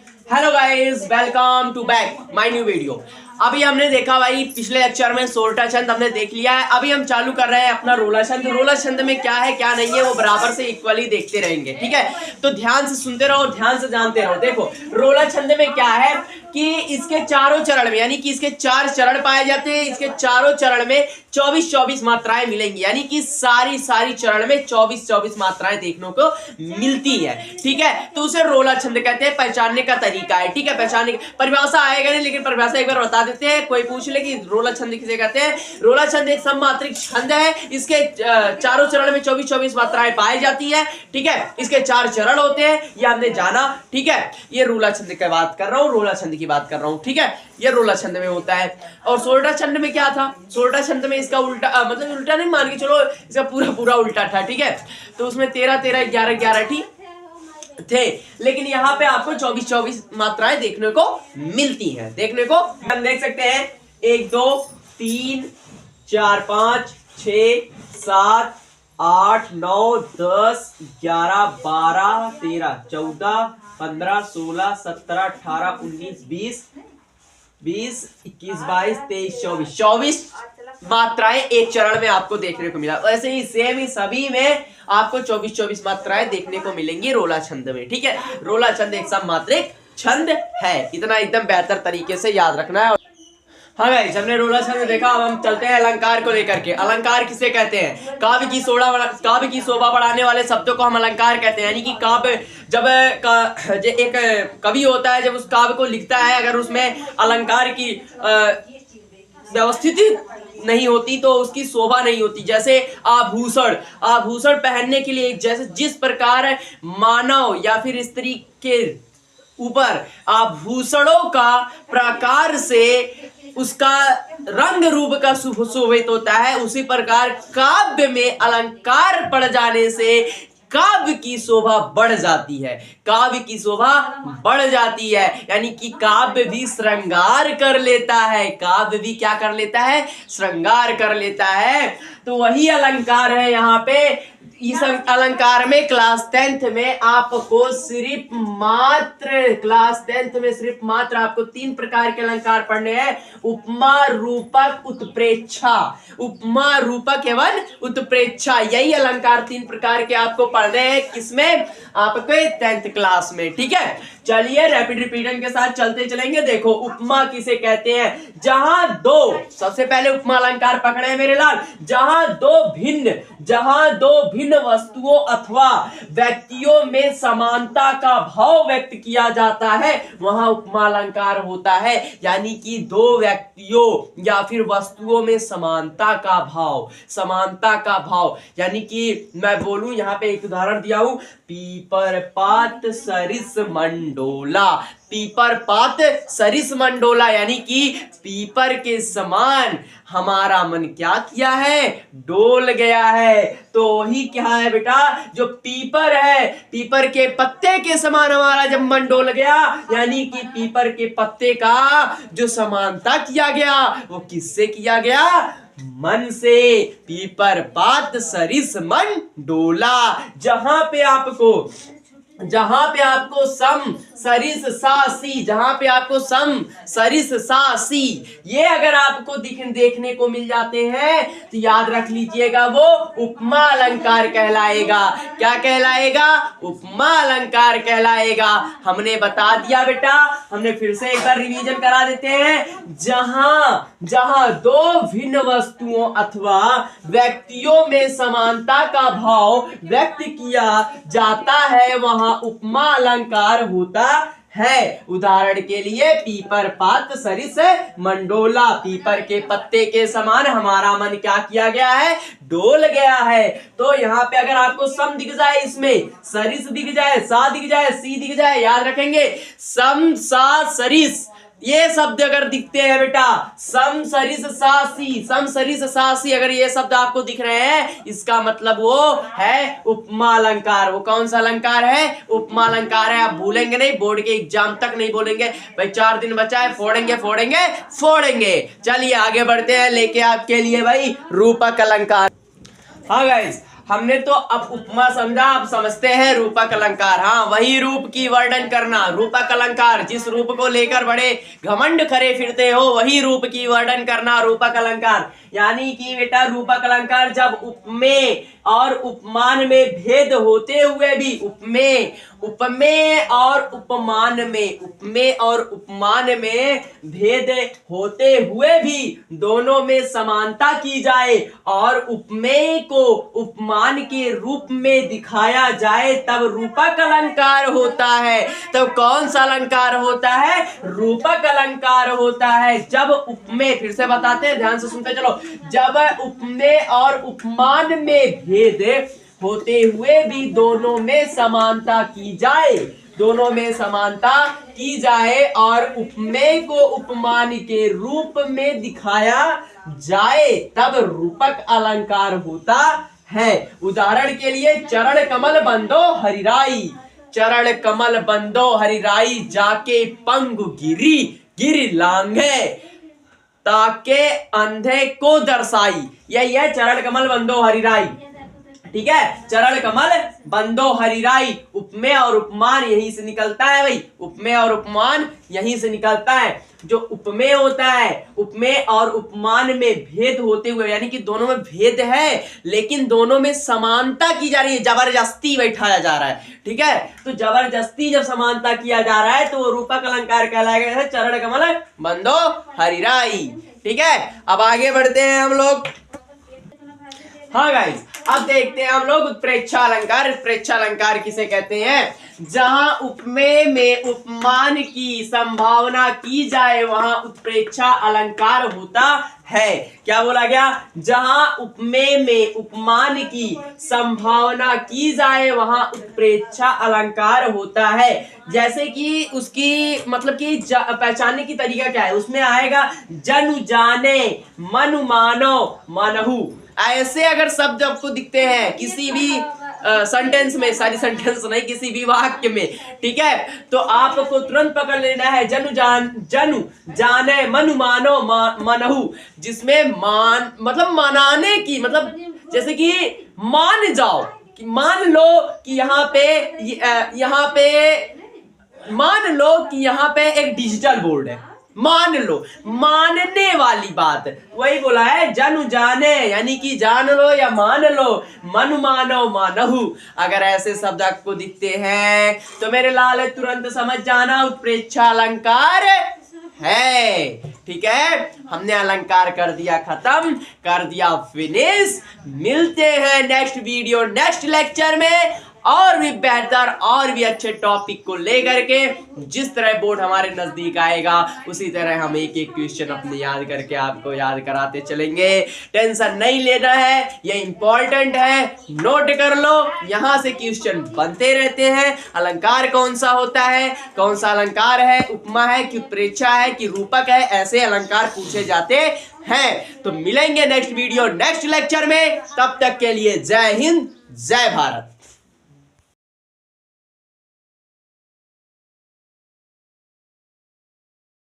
Hello guys, welcome to back my new video. अभी हमने देखा भाई पिछले लेक्चर में सोरठा छंद हमने देख लिया है। अभी हम चालू कर रहे हैं अपना रोला छंद। रोला छंद में क्या है क्या नहीं है वो बराबर से इक्वली देखते रहेंगे, ठीक है। तो ध्यान से सुनते रहो, ध्यान से जानते रहो। देखो रोला छंद में क्या है कि इसके चारों चरण में, यानी कि इसके 4 चरण पाए जाते हैं। इसके चारों चरण में 24-24 मात्राएं मिलेंगी, यानी कि सारी चरण में 24-24 मात्राएं देखने को मिलती है, ठीक है। तो उसे रोला छंद कहते हैं। पहचानने का तरीका है, ठीक है। पहचानने की परिभाषा आएगा नहीं, लेकिन परिभाषा एक बार बता देते हैं। कोई पूछ ले कि रोला छंद किसे कहते हैं। रोला छंद एक सममात्रिक छंद है। इसके चारों चरण में 24-24 मात्राएं पाई जाती है, ठीक है। इसके 4 चरण होते हैं, ये हमने जाना, ठीक है। ये रोला छंद की बात कर रहा हूँ, रोला छंद की बात कर रहा हूँ, ठीक है। ये रोला छंद में होता है। और सोरठा छंद में क्या था? सोरठा छंद में इसका उल्टा, मतलब उल्टा नहीं मान के चलो, इसका पूरा उल्टा था, ठीक है। तो उसमें 13-13, 11-11 थे, लेकिन यहाँ पे आपको 24-24 मात्राएं देखने को मिलती हैं। देखने को हम देख सकते हैं 1 2 3 4 5 6 7 8 9 10 11 12 13 14 15 16 17 18 19 20 21 22 23 24 मात्राएं एक चरण में आपको देखने को मिला। वैसे ही सेम ही सभी में आपको 24-24 मात्राएं देखने को मिलेंगी रोला छंद में, ठीक है। रोला छंद एक सममात्रिक छंद है, इतना एकदम बेहतर तरीके से याद रखना है। हाँ गाइस, हमने रोला छंद देखा। अब हम चलते हैं अलंकार को लेकर के। अलंकार किसे कहते हैं? काव्य की शोभा बढ़ाने वाले शब्दों को हम अलंकार कहते हैं। यानी कि काव्य जब एक कवि होता है, जब उस काव्य को लिखता है, अगर उसमें अलंकार की व्यवस्थिति नहीं होती तो उसकी शोभा नहीं होती। जैसे आभूषण पहनने के लिए, जैसे जिस प्रकार मानव या फिर स्त्री के ऊपर आभूषणों का प्रकार से उसका रंग रूप का सुशोभित होता है, उसी प्रकार काव्य में अलंकार पड़ जाने से काव्य की शोभा बढ़ जाती है। काव्य की शोभा बढ़ जाती है, यानी कि काव्य भी श्रृंगार कर लेता है। काव्य भी क्या कर लेता है? श्रृंगार कर लेता है। तो वही अलंकार है यहाँ पे। इस अलंकार में क्लास 10th में आपको सिर्फ मात्र आपको 3 प्रकार के अलंकार पढ़ने हैं। उपमा, रूपक, उत्प्रेक्षा। उपमा, रूपक एवं उत्प्रेक्षा, यही अलंकार 3 प्रकार के आपको पढ़ने हैं। किसमें? आपके 10th क्लास में, ठीक है। चलिए रैपिड रिपीजन के साथ चलते चलेंगे। देखो उपमा किसे कहते हैं? जहां दो, सबसे पहले उपमा अलंकार पकड़े हैं मेरे लाल। जहां दो भिन्न वस्तुओं अथवा व्यक्तियों में समानता का भाव व्यक्त किया जाता है, वहां उपमा अलंकार होता है। यानी कि 2 व्यक्तियों या फिर वस्तुओं में समानता का भाव, यानी कि मैं बोलूं, यहाँ पे एक उदाहरण दिया हूं, पीपर पात सरिस मंडोला। पीपर पात सरिस मंडोला, यानी कि पीपर के समान हमारा मन क्या किया है? डोल गया है। तो वही क्या है बेटा? जो पीपर है, पीपर के पत्ते के समान हमारा जब मन डोल गया, यानी कि पीपर के पत्ते का जो समानता किया गया वो किससे किया गया? मन से। पीपर पात सरिस मन डोला। जहां पे आपको सम सरिस सासी, ये अगर आपको देखने को मिल जाते हैं तो याद रख लीजिएगा, वो उपमा अलंकार कहलाएगा। क्या कहलाएगा? उपमा अलंकार कहलाएगा। हमने बता दिया बेटा, हमने फिर से एक बार रिवीजन करा देते हैं। जहां 2 भिन्न वस्तुओं अथवा व्यक्तियों में समानता का भाव व्यक्त किया जाता है, वहां उपमा अलंकार होता है। उदाहरण के लिए पीपर पात सरिस मंडोला, पीपर के पत्ते के समान हमारा मन क्या किया गया है? डोल गया है। तो यहाँ पे अगर आपको सम दिख जाए, इसमें सरिस दिख जाए, सा दिख जाए, सी दिख जाए, याद रखेंगे सम सा सरिस, ये शब्द अगर दिखते हैं बेटा, सम सरिस सासी, अगर ये शब्द आपको दिख रहे हैं, इसका मतलब वो है उपमा अलंकार। वो कौन सा अलंकार है? उपमा अलंकार है। आप भूलेंगे नहीं, बोर्ड के एग्जाम तक नहीं बोलेंगे भाई। 4 दिन बचा है, फोड़ेंगे। चलिए आगे बढ़ते हैं, लेके आपके लिए भाई रूपक अलंकार। हाँ गाइस, हमने तो अब उपमा समझा, अब समझते हैं रूपक अलंकार। हाँ, वही रूप की वर्णन करना, रूपक अलंकार। जिस रूप को लेकर बड़े घमंड करे फिरते हो, वही रूप की वर्णन करना रूपक अलंकार। यानी कि बेटा रूपक अलंकार जब उपमेय और उपमान में भेद होते हुए भी, उपमेय और उपमान में, उपमेय और उपमान में भेद होते हुए भी दोनों में समानता की जाए और उपमेय को उपमान के रूप में दिखाया जाए, तब रूपक अलंकार होता है। तब कौन सा अलंकार होता है? रूपक अलंकार होता है। जब उपमेय, फिर से बताते हैं, ध्यान से सुनते चलो, जब उपमेय और उपमान में भेद होते हुए भी दोनों में समानता की जाए, दोनों में समानता की जाए और उपमेय को उपमान के रूप में दिखाया जाए, तब रूपक अलंकार होता है। उदाहरण के लिए, चरण कमल बंदो हरिराई, चरण कमल बंदो हरिराई, जाके पंगु गिरी गिर लांघे, ताके अंधे को दर्शाई। यही है चरण कमल बंदो हरिराई। ठीक है, चरण कमल बंदो हरिराई, उपमेय और उपमान यहीं से निकलता है भाई, उपमेय और उपमान यहीं से निकलता है। जो उपमेय होता है, उपमेय और उपमान में भेद होते हुए, यानी कि दोनों में भेद है लेकिन दोनों में समानता की जा रही है, जबरदस्ती बैठाया जा रहा है। ठीक है, तो जबरदस्ती जब समानता किया जा रहा है तो वो रूपक अलंकार कहलाएगा, चरण कमल बंदो हरिराई। ठीक है, अब आगे बढ़ते हैं हम लोग। हाँ गाइस, अब देखते हैं हम लोग उत्प्रेक्षा अलंकार। उत्प्रेक्षा अलंकार किसे कहते हैं? जहां उपमेय में उपमान की संभावना की जाए वहां उत्प्रेक्षा अलंकार होता है। क्या बोला गया? जहां उपमेय में उपमान की संभावना की जाए वहां उत्प्रेक्षा अलंकार होता है। जैसे कि उसकी मतलब कि पहचानने की तरीका क्या है? उसमें आएगा जनु जाने, मनु मानो, मनहु। ऐसे अगर शब्द आपको दिखते हैं किसी भी सेंटेंस में, सारी सेंटेंस नहीं, किसी भी वाक्य में, ठीक है, तो आपको तुरंत पकड़ लेना है जनु जाने, मनु मानो, मनहु, जिसमें मान मतलब मनाने की, मतलब जैसे कि मान जाओ, कि मान लो कि यहाँ पे मान लो कि यहाँ पे एक डिजिटल बोर्ड है, मान लो, मानने वाली बात, वही बोला है जनु जाने, यानी कि जान लो या मान लो, मनु मानो मानहु। अगर ऐसे शब्द आपको दिखते हैं तो मेरे लाल तुरंत समझ जाना उत्प्रेक्षा अलंकार है। ठीक है, हमने अलंकार कर दिया खत्म, कर दिया फिनिश। मिलते हैं नेक्स्ट वीडियो, नेक्स्ट लेक्चर में और भी बेहतर और भी अच्छे टॉपिक को लेकर के। जिस तरह बोर्ड हमारे नजदीक आएगा उसी तरह हम एक एक क्वेश्चन अपने याद करके आपको याद कराते चलेंगे। टेंशन नहीं लेना है, ये इंपॉर्टेंट है, नोट कर लो, यहाँ से क्वेश्चन बनते रहते हैं। अलंकार कौन सा होता है, कौन सा अलंकार है, उपमा है कि उत्प्रेक्षा है कि रूपक है, ऐसे अलंकार पूछे जाते हैं। तो मिलेंगे नेक्स्ट वीडियो नेक्स्ट लेक्चर में, तब तक के लिए जय हिंद, जय भारत।